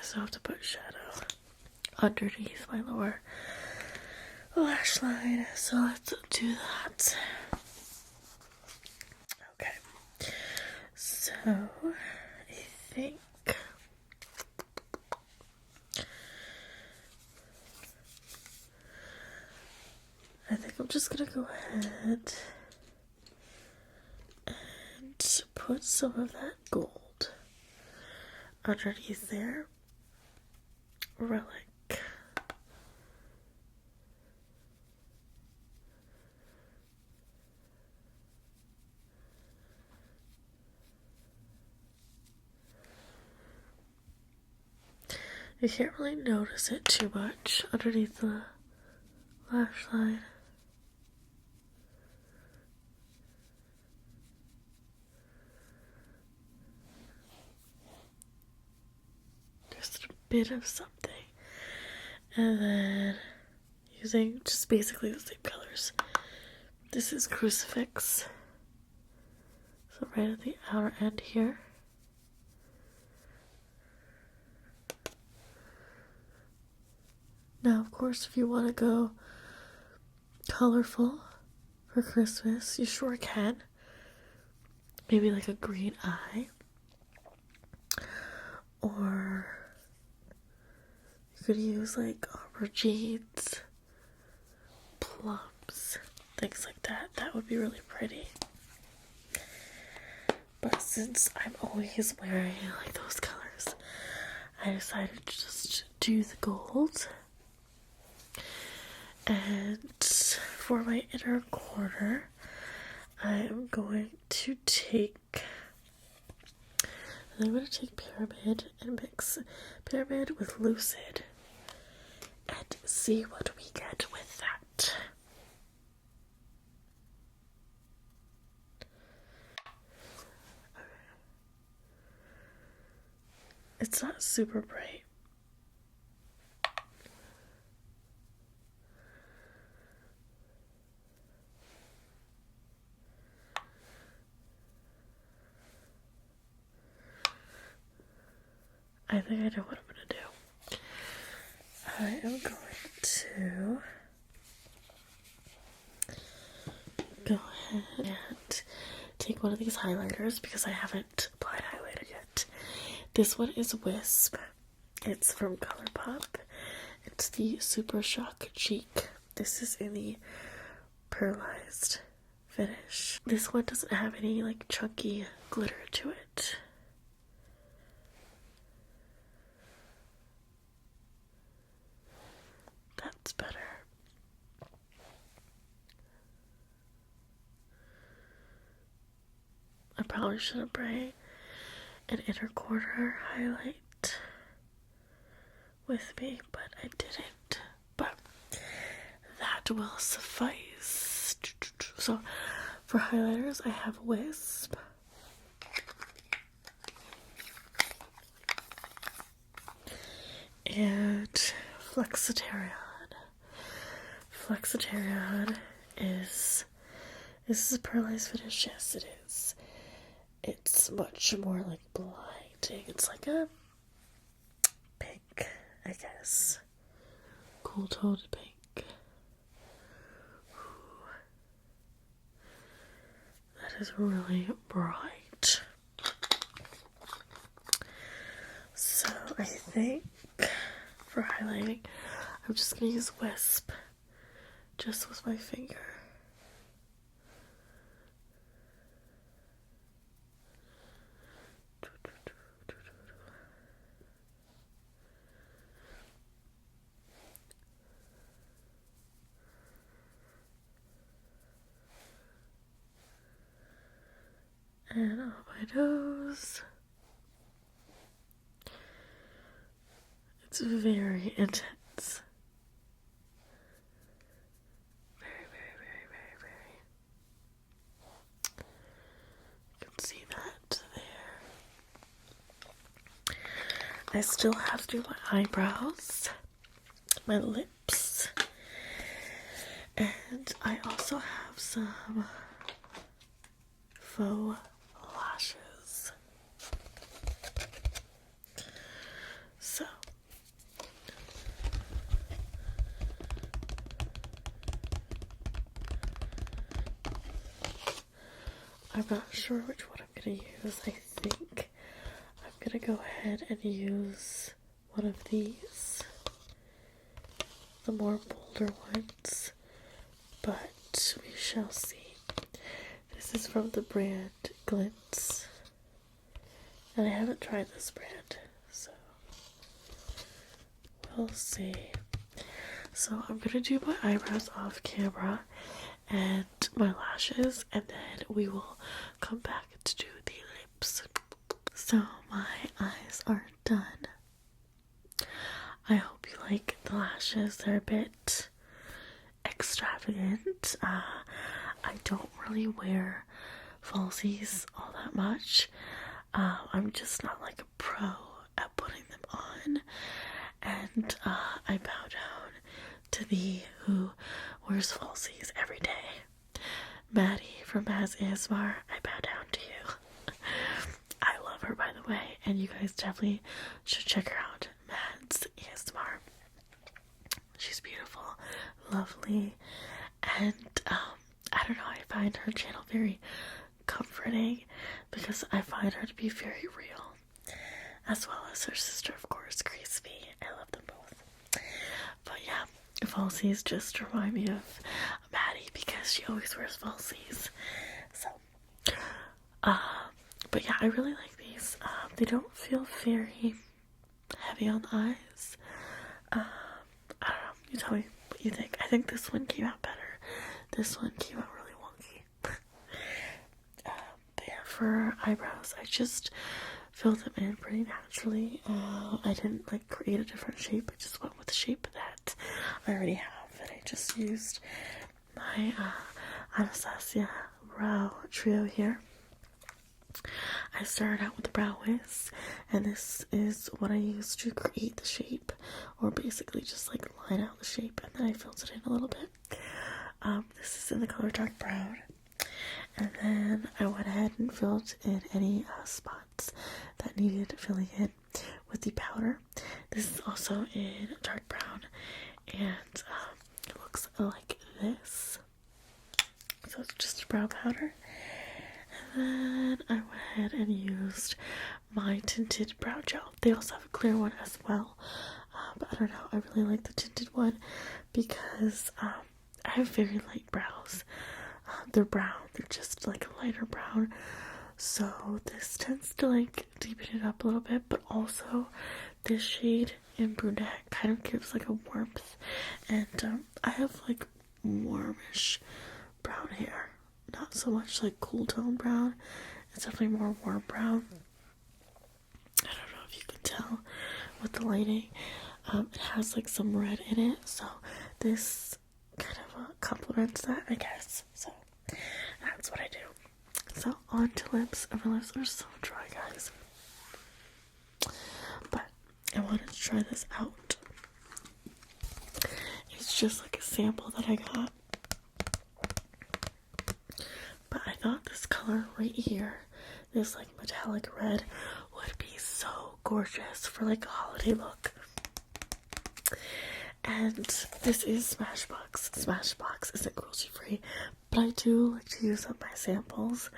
So I have to put shadow underneath my lower lash line. So let's do that. Okay. So I think I'm just gonna go ahead and put some of that gold underneath there. Relic. You can't really notice it too much underneath the lash line. Just a bit of something. And then using just basically the same colors. This is Crucifix. So right at the outer end here. Now, of course, if you want to go colorful for Christmas, you sure can. Maybe like a green eye. Or you could use like aubergines, plums, things like that. That would be really pretty. But since I'm always wearing like those colors, I decided to just do the gold. And for my inner corner, I am going to take Pyramid and mix Pyramid with Lucid and see what we get with that. Okay. It's not super bright. I think I know what I'm going to do. I am going to go ahead and take one of these highlighters because I haven't applied highlighter yet. This one is Wisp. It's from ColourPop. It's the Super Shock Cheek. This is in the pearlized finish. This one doesn't have any like chunky glitter to it. That's better. I probably should have brought an inner corner highlight with me, but I didn't. But that will suffice. So for highlighters, I have Wisp. And Flexitarian. Flexitarian is, this is a pearlized finish. Yes, it is. It's much more like blinding. It's like a pink, I guess. Cool toned pink. Ooh. That is really bright. So I think for highlighting, I'm just gonna use Wisp. Just with my finger. And on my nose. It's very intense. I still have to do my eyebrows, my lips, and I also have some faux lashes. So, I'm not sure which one I'm going to use. I think I'm going to go ahead and use one of these, the more bolder ones, but we shall see. This is from the brand Glints, and I haven't tried this brand, so we'll see. So I'm going to do my eyebrows off camera and my lashes, and then we will come back to do the lips. So my eyes are done. I hope you like the lashes. They're a bit extravagant. I don't really wear falsies all that much. I'm just not like a pro at putting them on. And I bow down to thee who wears falsies every day. Maddie from Maz ASMR, I bow down to you. and you guys definitely should check her out. Mads ASMR. She's beautiful, lovely, and I don't know, I find her channel very comforting because I find her to be very real, as well as her sister, of course, Crispy. I love them both. But yeah, falsies just remind me of Maddie because she always wears falsies. So, but yeah, I really like these. They don't feel very heavy on the eyes. I don't know. You tell me what you think. I think this one came out better. This one came out really wonky. But yeah, for eyebrows, I just filled them in pretty naturally. I didn't like create a different shape. I just went with the shape that I already have, and I just used my Anastasia brow trio here. I started out with the brow wiz, and this is what I used to create the shape, or basically just like line out the shape, and then I filled it in a little bit. This is in the color dark brown, and then I went ahead and filled in any spots that needed filling in with the powder. This is also in dark brown, and it looks like this. So it's just a brow powder. And then I went ahead and used my tinted brow gel. They also have a clear one as well, but I don't know, I really like the tinted one because I have very light brows. They're brown, they're just like a lighter brown, so this tends to like deepen it up a little bit, but also this shade in brunette kind of gives like a warmth, and I have like warmish brown hair, not so much like cool tone brown. It's definitely more warm brown. I don't know if you can tell with the lighting. It has like some red in it, so this kind of complements that, I guess. So that's what I do. So on to lips, and my lips are so dry, guys. But I wanted to try this out. It's just like a sample that I got. But I thought this color right here, this like metallic red, would be so gorgeous for like a holiday look. And this is Smashbox. Smashbox isn't cruelty free, but I do like to use up my samples.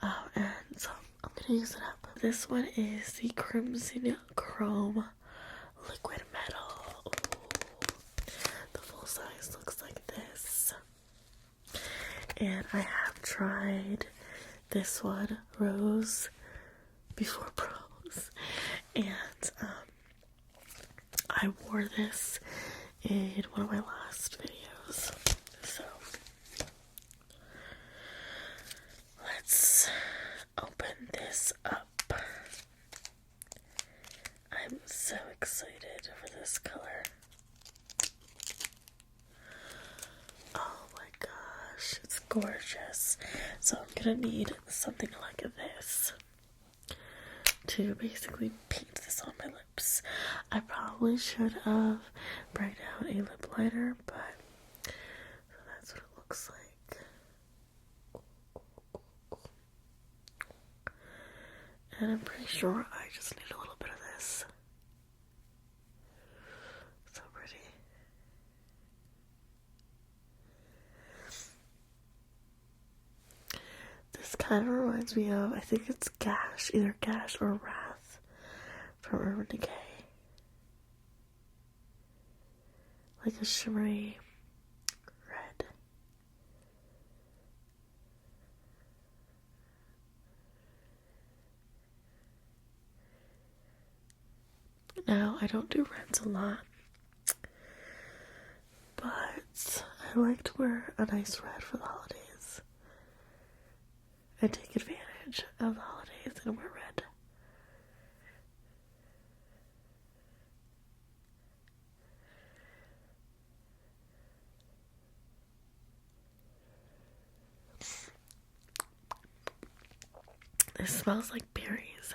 And so I'm gonna use it up. This one is the Crimson Chrome Liquid Metal. Ooh. The full size looks like this. And I have tried this one, Rose Before Pros, and I wore this in one of my last videos. So let's open this up. I'm so excited for this color. Oh my gosh, it's gorgeous. So I'm gonna need something like this to basically paint this on my lips. I probably should have brought out a lip liner, but so that's what it looks like. And I'm pretty sure I just need a little bit of this. So pretty. This kind of reminds me of, I think it's Gash, either Gash or Wrath from Urban Decay. Like a shimmery red. Now, I don't do reds a lot, but I like to wear a nice red for the holidays. I take advantage of the holidays and wear red. This smells like berries.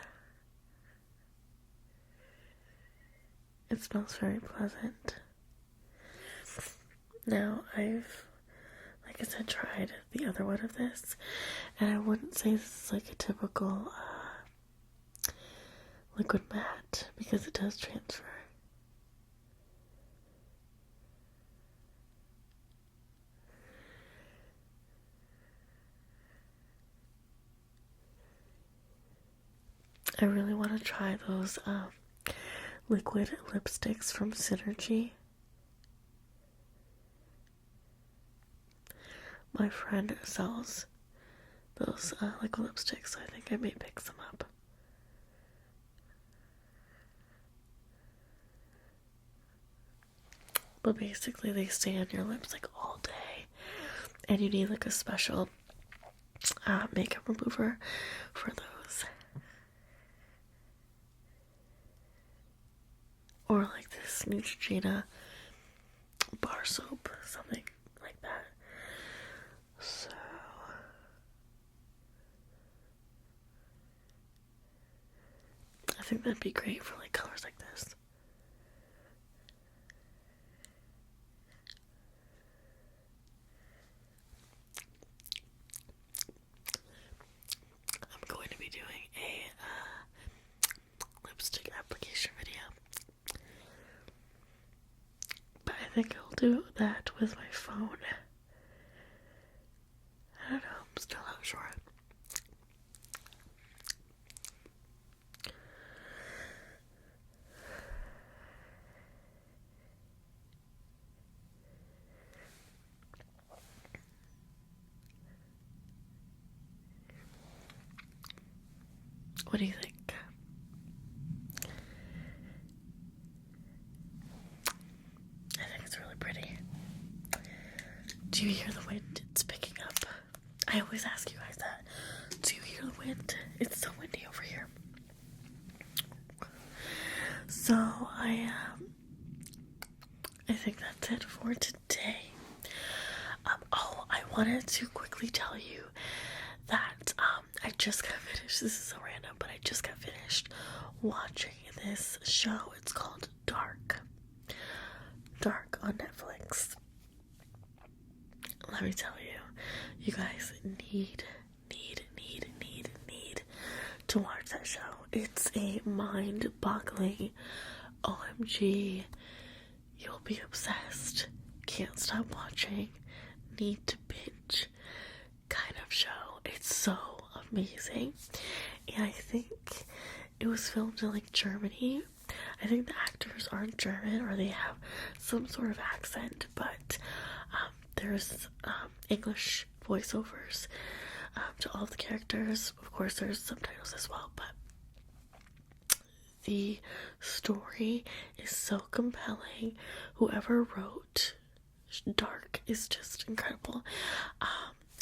It smells very pleasant. Now, I've, like I said, tried the other one of this, and I wouldn't say this is like a typical liquid matte because it does transfer. I really want to try those liquid lipsticks from Synergy. My friend sells those liquid lipsticks, so I think I may pick some up. But basically they stay on your lips like all day, and you need like a special makeup remover for those. Or like this Neutrogena bar soap, something like that. So I think that'd be great for like colors like this. I'm going to be doing a lipstick application video. But I think I'll do that with my phone. I don't know, I'm still not sure. What do you think? I think it's really pretty. Do you hear the wind? It's picking up. I always ask you guys that. Do you hear the wind? It's so windy over here. So I think that's it for today. Oh, I wanted to quickly tell you that I just got finished. This is so random, but I just got finished watching this show. It's called Dark on Netflix. Let me tell you, you guys need to watch that show. It's a mind-boggling, OMG, you'll be obsessed, can't stop watching, need to binge kind of show. It's so amazing. And I think it was filmed in like Germany. I think the actors aren't German, or they have some sort of accent, but there's English voiceovers to all the characters. Of course, there's subtitles as well, but the story is so compelling. Whoever wrote Dark is just incredible.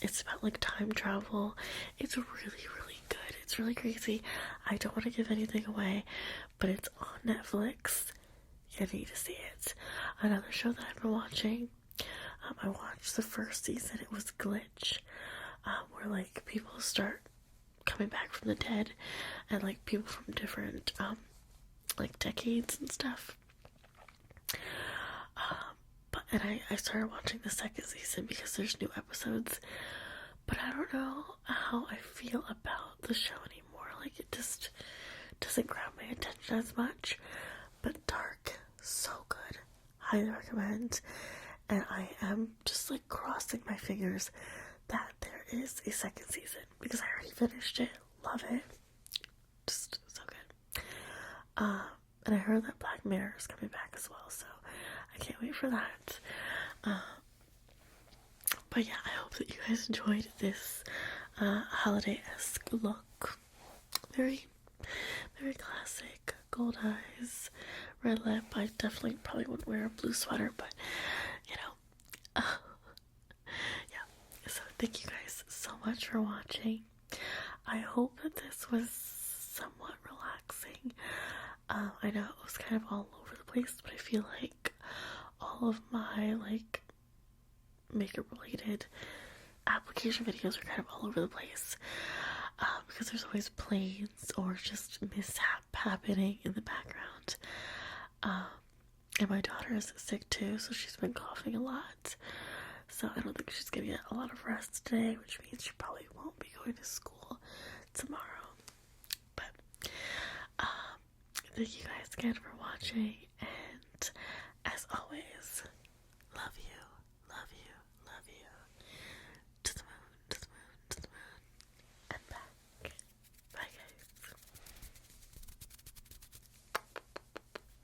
It's about like time travel. It's really good. It's really crazy. I don't want to give anything away, but it's on Netflix. You need to see it. Another show that I've been watching, I watched the first season. It was Glitch, where like people start coming back from the dead, and like people from different like decades and stuff. And I started watching the second season because there's new episodes, but I don't know how I feel about the show anymore. Like, it just doesn't grab my attention as much. But Dark, so good. Highly recommend. And I am just like crossing my fingers that there is a second season, because I already finished it. Love it. Just so good. And I heard that Black Mirror is coming back as well, so I can't wait for that. But yeah, I hope that you guys enjoyed this holiday-esque look. Very classic. Gold eyes, red lip. I definitely probably wouldn't wear a blue sweater, but you know. Yeah. So thank you guys so much for watching. I hope that this was somewhat relaxing. I know it was kind of all over the place, but I feel like all of my like makeup related application videos are kind of all over the place, because there's always planes or just mishap happening in the background. And my daughter is sick too, so she's been coughing a lot, so I don't think she's gonna get a lot of rest today, which means she probably won't be going to school tomorrow. But thank you guys again for watching, and as always, love you.